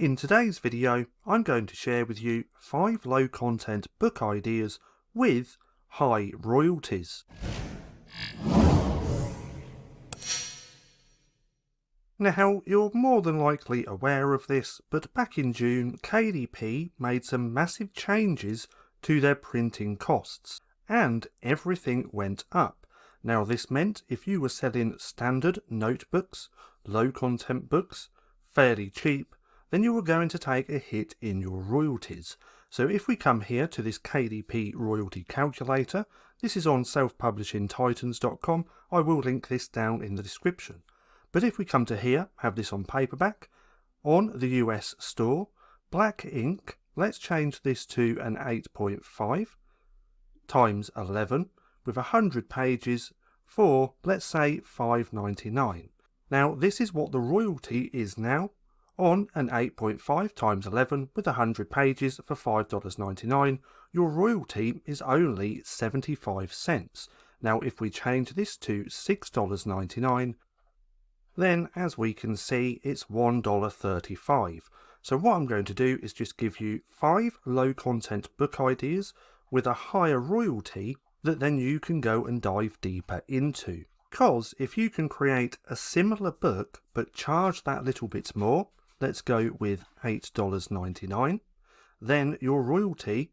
In today's video, I'm going to share with you 5 low content book ideas with high royalties. Now, you're more than likely aware of this, but back in June, KDP made some massive changes to their printing costs, and everything went up. Now, this meant if you were selling standard notebooks, low content books, fairly cheap, then you were going to take a hit in your royalties. So if we come here to this KDP royalty calculator, this is on selfpublishingtitans.com. I will link this down in the description. But if we come to here, have this on paperback, on the US store, black ink, let's change this to an 8.5 times 11 with 100 pages for, let's say, $5.99. Now, this is what the royalty is now on an 8.5 times 11 with 100 pages for $5.99. Your royalty is only 75 cents. Now, if we change this to $6.99, then as we can see, it's $1.35. So what I'm going to do is just give you 5 low content book ideas with a higher royalty that then you can go and dive deeper into. Because if you can create a similar book but charge that little bit more, let's go with $8.99, then your royalty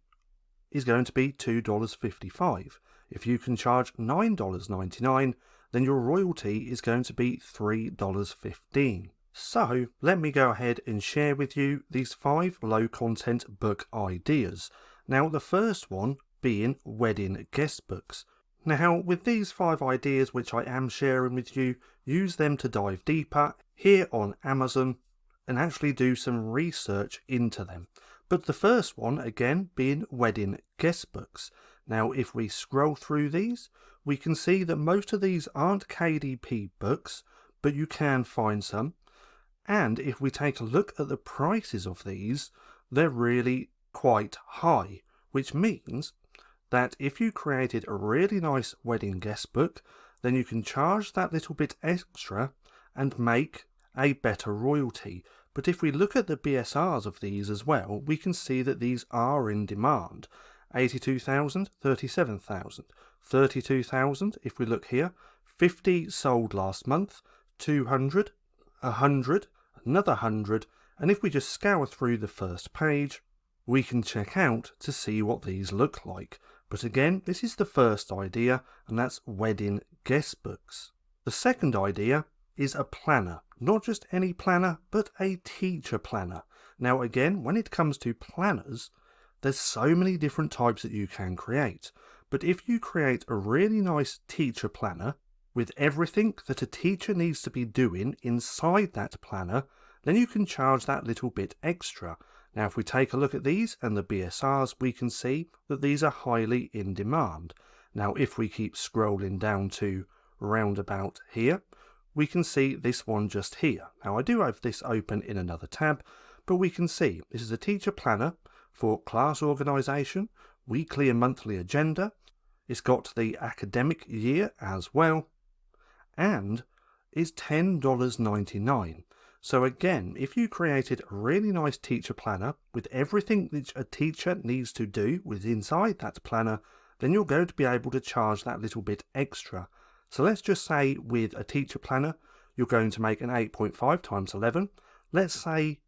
is going to be $2.55. If you can charge $9.99, then your royalty is going to be $3.15. So let me go ahead and share with you these 5 low content book ideas. Now, the first one being wedding guest books. Now, with these 5 ideas which I am sharing with you, use them to dive deeper here on Amazon and actually do some research into them. But the first one, again, being wedding guest books. Now, if we scroll through these, we can see that most of these aren't KDP books, but you can find some. And if we take a look at the prices of these, they're really quite high, which means that if you created a really nice wedding guest book, then you can charge that little bit extra and make a better royalty. But if we look at the BSRs of these as well, we can see that these are in demand. 82,000, 37,000, 32,000 if we look here, 50 sold last month, 200, 100, another 100, and if we just scour through the first page, we can check out to see what these look like. But again, this is the first idea, and that's wedding guest books. The second idea is a planner. Not just any planner, but a teacher planner. Now again, when it comes to planners, there's so many different types that you can create. But if you create a really nice teacher planner with everything that a teacher needs to be doing inside that planner, then you can charge that little bit extra. Now if we take a look at these and the BSRs, we can see that these are highly in demand. Now if we keep scrolling down to round about here, we can see this one just here. Now I do have this open in another tab, but we can see this is a teacher planner for class organisation, weekly and monthly agenda. It's got the academic year as well, and is $10.99. So again, if you created a really nice teacher planner with everything that a teacher needs to do within inside that planner, then you're going to be able to charge that little bit extra. So let's just say with a teacher planner, you're going to make an 8.5 times 11. Let's say,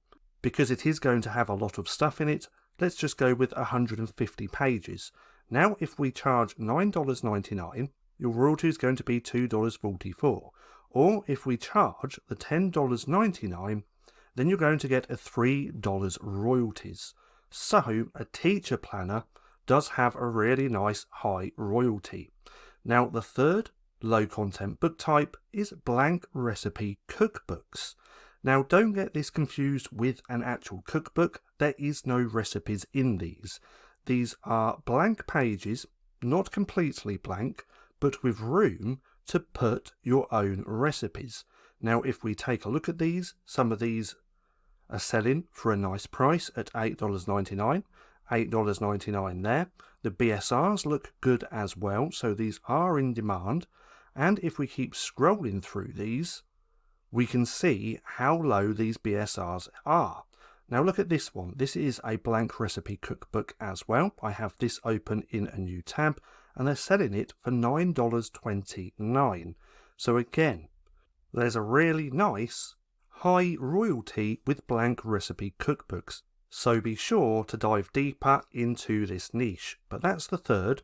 because it is going to have a lot of stuff in it, let's just go with 150 pages. Now, if we charge $9.99, your royalty is going to be $2.44. Or if we charge the $10.99, then you're going to get a $3 royalties. So a teacher planner does have a really nice high royalty. Now, the third low content book type is blank recipe cookbooks. Now don't get this confused with an actual cookbook. There is no recipes in these. These are blank pages, not completely blank, but with room to put your own recipes. Now if we take a look at these, some of these are selling for a nice price at $8.99. $8.99 there. The BSRs look good as well, so these are in demand. And if we keep scrolling through these, we can see how low these BSRs are. Now look at this one. This is a blank recipe cookbook as well. I have this open in a new tab and they're selling it for $9.29. So again, there's a really nice high royalty with blank recipe cookbooks. So be sure to dive deeper into this niche. But that's the third.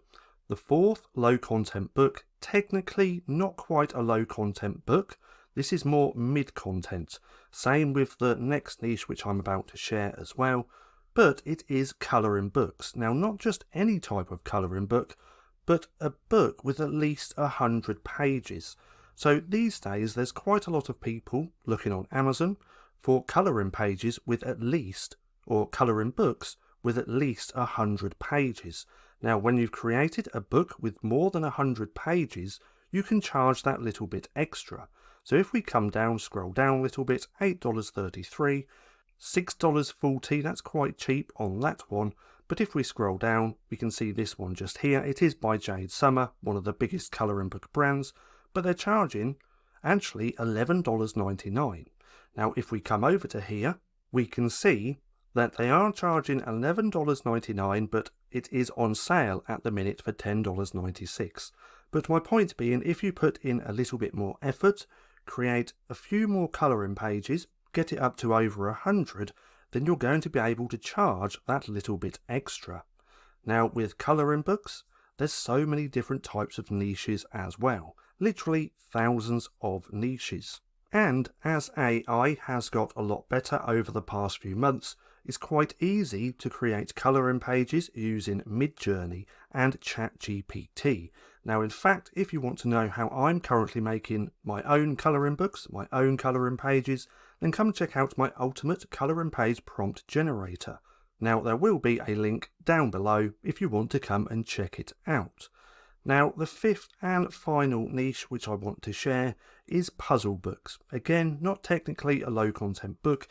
The fourth low content book, technically not quite a low content book. This is more mid content. Same with the next niche which I'm about to share as well. But it is colouring books. Now not just any type of colouring book, but a book with at least 100 pages. So these days there's quite a lot of people looking on Amazon for colouring pages with at least, or colouring books with at least 100 pages. Now when you've created a book with more than 100 pages, you can charge that little bit extra. So if we come down, scroll down a little bit, $8.33, $6.40, that's quite cheap on that one. But if we scroll down, we can see this one just here. It is by Jade Summer, one of the biggest colouring book brands, but they're charging actually $11.99. Now if we come over to here, we can see that they are charging $11.99, but it is on sale at the minute for $10.96. But my point being, if you put in a little bit more effort, create a few more colouring pages, get it up to over 100, then you're going to be able to charge that little bit extra. Now with colouring books, there's so many different types of niches as well, literally thousands of niches. And as AI has got a lot better over the past few months, it's quite easy to create colouring pages using Midjourney and ChatGPT. Now in fact, if you want to know how I'm currently making my own colouring books, my own colouring pages, then come check out my ultimate colouring page prompt generator. Now there will be a link down below if you want to come and check it out. Now the fifth and final niche which I want to share is puzzle books. Again, not technically a low content book.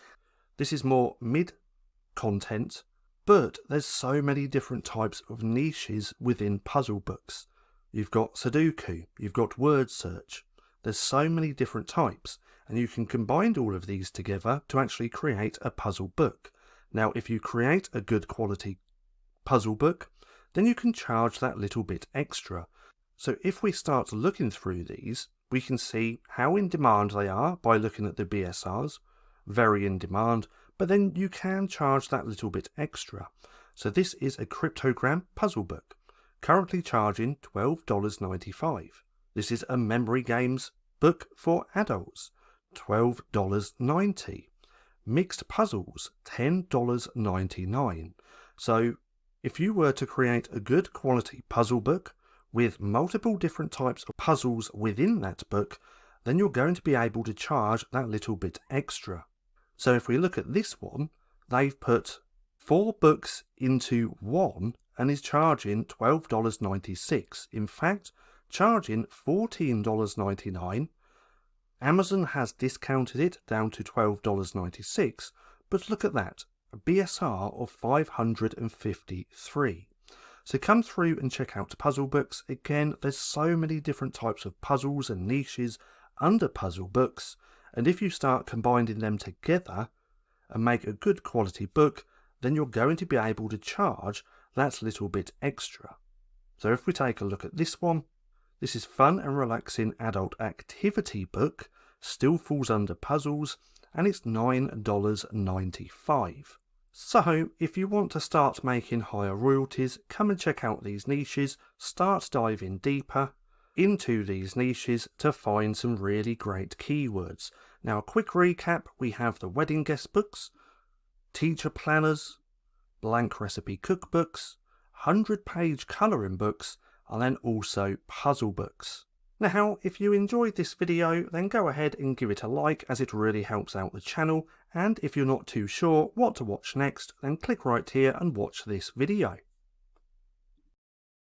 This is more mid content, but there's so many different types of niches within puzzle books. You've got Sudoku, you've got word search. There's so many different types, and you can combine all of these together to actually create a puzzle book. Now if you create a good quality puzzle book, then you can charge that little bit extra. So if we start looking through these, we can see how in demand they are by looking at the BSRs, very in demand, but then you can charge that little bit extra. So this is a cryptogram puzzle book, currently charging $12.95. This is a memory games book for adults, $12.90. Mixed puzzles, $10.99. So if you were to create a good quality puzzle book with multiple different types of puzzles within that book, then you're going to be able to charge that little bit extra. So if we look at this one, they've put 4 books into one and is charging $12.96. In fact, charging $14.99. Amazon has discounted it down to $12.96, but look at that, a BSR of 553. So come through and check out puzzle books. Again, there's so many different types of puzzles and niches under puzzle books, and if you start combining them together and make a good quality book, then you're going to be able to charge that little bit extra. So if we take a look at this one, this is fun and relaxing adult activity book, still falls under puzzles, and it's $9.95. So if you want to start making higher royalties, come and check out these niches, start diving deeper into these niches to find some really great keywords. Now a quick recap, we have the wedding guest books, teacher planners, blank recipe cookbooks, 100-page colouring books, and then also puzzle books. Now if you enjoyed this video, then go ahead and give it a like, as it really helps out the channel, and if you're not too sure what to watch next, then click right here and watch this video.